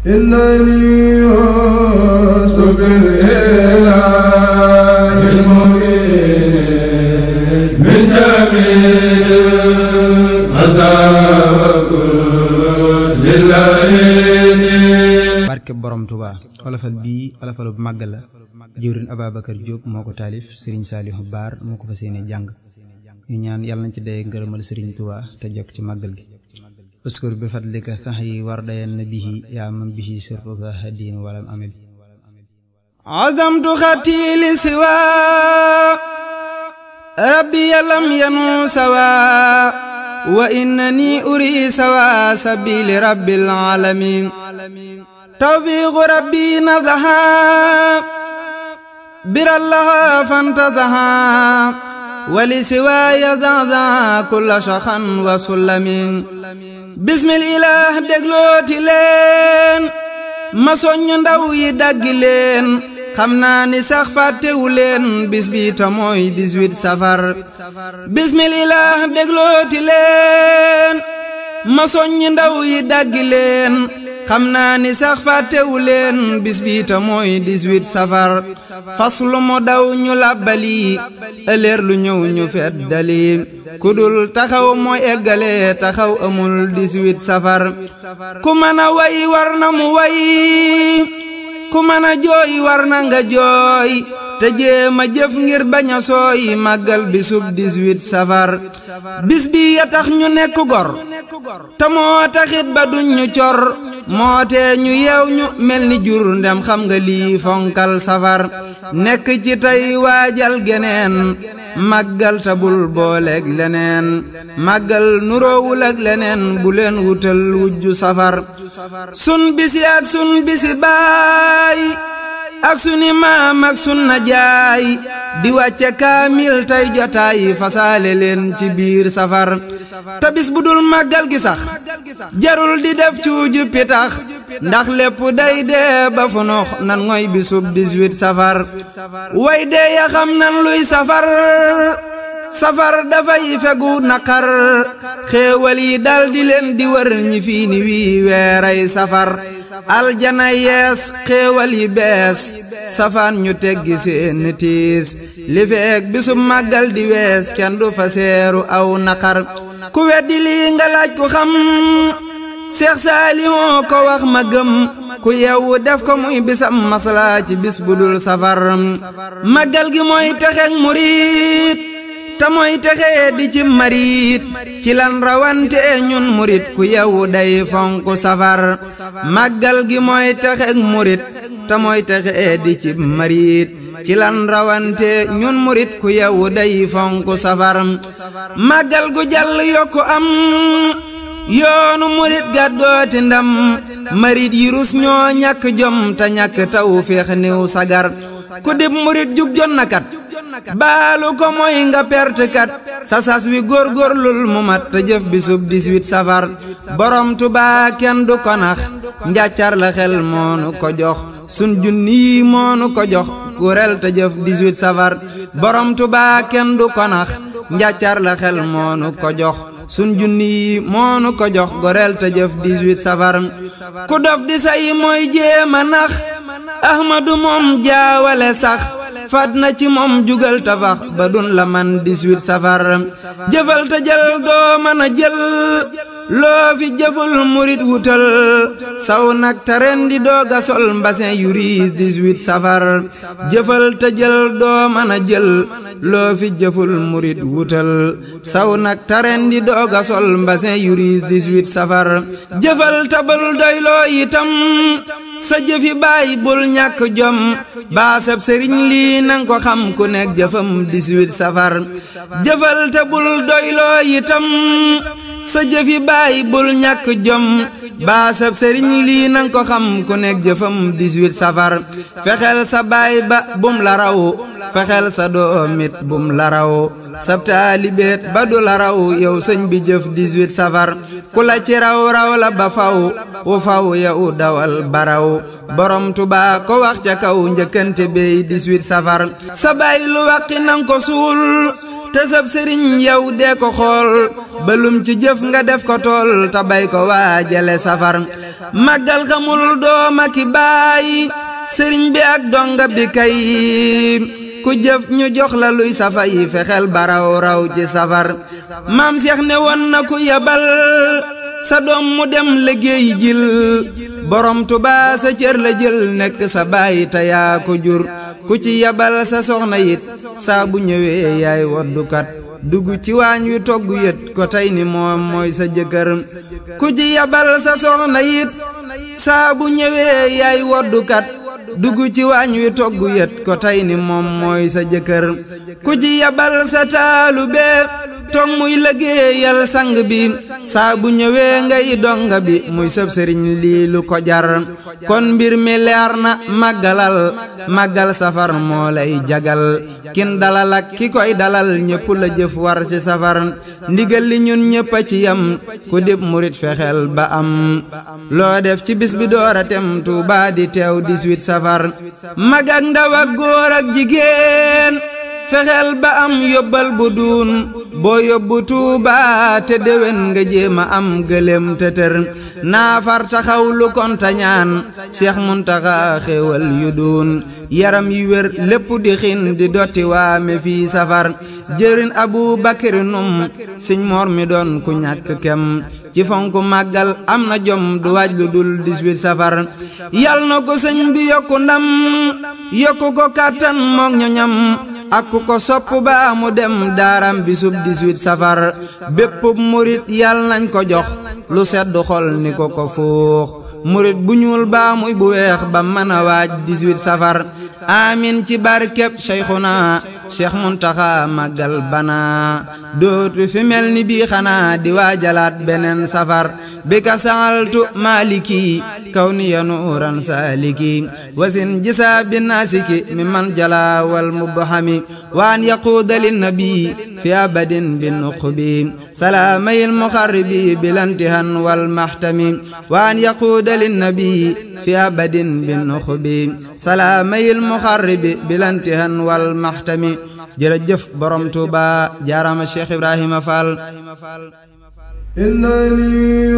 إنني أستغفر إله المؤمنين من جميع العذاب لله. barke borom Tuuba olofal bii olofalu màgg la jëwriñ Ababacar Diop moo ko taalif Serigne Saliou Baar moo ko fas yéene jàng ñu ñaan yàlla nañ ci day ngërëmal Serigne Touba te jokk ci màggal gi. uskur bi fadlika sax yi war dayan na bihi yaa man bihi sirruka hadin walam amil azamtu xatili siwa rabbi yalam yanu sawa wa innani uri sawa sabili rabbil alamin tawfiqu rabbi nadaha birallaha fantazaha wali siwaaya zaza kulla shaxan wa sullamin bismillah déglooti leen ma soññ ndaw yi daggi leen xam naa ni sax fàttewu leen bis bi ta mooy 18 safar bismillah déglooti leen ma soññ ndaw yi daggi leen xam naa ni sax fàttewu leen bis bi ta mooy 18 safar faslu mu daw ñu làbbali ëleer lu ñëw ñu feddali kudul taxaw mooy eggale taxaw amul 18 safar ku mën a way war na mu way ku mën a jooy war na nga jooy te jéema jëf ngir bañ a sooy màggal bisub 18 safar bis bi ya tax ñu nekk gor te moo taxit ba duñ ñu cor moo tee ñu yeew ñu mel ni jur ndem xam nga lii fonkal safar nekk ci tey waajal geneen màggal tabul booleeg leneen màggal nuroowul ak leneen bu leen wutal wujju safar sun bisi ak sun bisi baay ak suni maam ak sun najaay di wàcce kaamil tey jotaay fasaale leen ci biir safar te bis bu dul màggal gi sax jarul di def cuuju pitax ndax lépp day dee ba funux nan ngoy bisub 18 safar way dee ya xam nan luy safar safar dafay fegu naqar xéewal yi dal di leen di wër ñi fii ni wii weeray safar aljana yees xéewal yi bees safaan ñu teggi seen tiis li feek bisub màggal di wees kenn du fa seeru aw naqar ku weddi lii nga laaj ku xam Seex Saalihu ko wax ma gëm ku yewu def ko muy bisam masla ci bis bu dul safar màggal gi mooy texeek murit te mooy texee di ci marit ci lan rawante ñun murit ku yewu day fonku safar màggal gi mooy texeek murit te mooy texee di ci marit ci lan rawante ñun murit ku yewu day fonku safar màggal gu jàll yokku am yoonu murit gàddooti ndam marit yi rus ñoo ñàkk jom te ñàkk taw féex niw sagar ku dib murit jug jonnakat baalu ko mooy nga perte kat sasas wi góorgóorlul mu mat te jëf bisub 18 safar borom Tuubaa kenn du ko nax njàccar la xel moonu ko jox sun junni yi moonu ko jox kurel te jëf 18 safar borom Tuubaa kenn du ko nax njàccar la xel moonu ko jox sun junni yi moonu ko jox gorel te jëf 18 safar ku dof di say mooy jéema nax ahmadu moom jaawale sax fat na ci moom jugal tabax ba dun la man 18 safar jëfal te jël doo mën a jël loo fi jëful murit wutal saw nag te ren di dooga sol mbasin yu riis 18 safar jëfal te jël doo mën a jël loo fi jëful murit wutal saw nag te ren di dooga sol mbasin yu riis 18 safar jëfal tabal doyloo itam sa jëfi baay bul ñàkk jom baasab sëriñ lii nang ko xam ku nekk jëfam 18 safar jëfal te bul doyloo itam sa jëfi baay bul ñàkk jom baasab sëriñ lii nang ko xam ku nekk jëfam 18 safar fexeel sa baay ba bum la raw fexeel sa doomit bum la raw sab taalibeet ba du la raw yow sëñ bi jëf 18 safar ku la ci raw raw la ba faw wu faw yow dawal baraw borom Tuubaa ko wax ca kaw njëkkante bey 18 safar sa baay lu waqi nang ko suul te sab sëriñ yow dee ko xool balum ci jëf nga def ko tool te bay ko waajale safar màggal xamul dooma ki baay sëriñ bi ak donga bi kay ku jëf ñu jox la luy safa yi fexeel baraw raw ci safar maam Seex ne woon na ku yabal sa doom mu dem liggéey jil borom Tuubaa sa cër la jël nekk sa baay te yaa ko jur ku ci yabal sa soxna it saa bu ñëwee yaay woddukat dugg ci waañ wi togg yët ko tey ni moom mooy sa jëkkër ku ci yabal sa soxna it saa bu ñëwee yaay woddukat dugg ci waañ wi togg yët ko tey ni moom mooy sa jëkkër ku ci yabal sa taalube toog muy liggéeyal sang bi saa bu ñëwee ngay donga bi muy sëb sëriñ lii lu ko jar kon mbir mi leer na màggal safar moo lay jagal kin dalal ak ki koy dalal ñépp la jëf war ci safar ndigal li ñun ñépp a ci yam ku dib murit fexeel ba am loo def ci bis bi door a tem Tuubaa di teew 18 safar mag ak ndaw ak góor ak jigéen fexeel ba am yóbbal bu duun boo yóbbu Tuubaa te déwén nga jéema am gëlem tëtër naafar taxaw lu konta ñaan Cheikh Muntaxa xéewal yu duun yaram yu wér lépp di xin di dotti waame fii safar jërin Abu Bakri num Sëñ Moor mi doon ku ñàkk kem ci fonku màggal am na jom du waaj lu dul 18 safar yal na ko sëñ bi yokku ndam yokku ko kàttan mook ñoñam ak ku ko sopp ba mu dem daaram bisub 18 safar bépp murit yal nañ ko jox lu sedd xol ni ko fuux murit bu ñuul baa muy bu weex ba mën a waaj 18 safar amin ci barkeb Cheikhuna Cheikh Muntaxa màggal bana dootu fi mel ni bii xanaa di waajalaat beneen safar bi ka saaltu maliki kaw ni ya nuuran saaliki wasin jisa bi naasiki mi man jala wal mubhami waan yaquuda lin nabi fi abadin bi nuqbi salaamayil muqarribi bilantihan wal mahtami waan yaquuda lin nabi fi abadin bi nuqbi salaamayil muqarribi bilantihan wal mahtami jërëjëf borom Tuubaa jaarama Cheikh Ibrahima Fall innani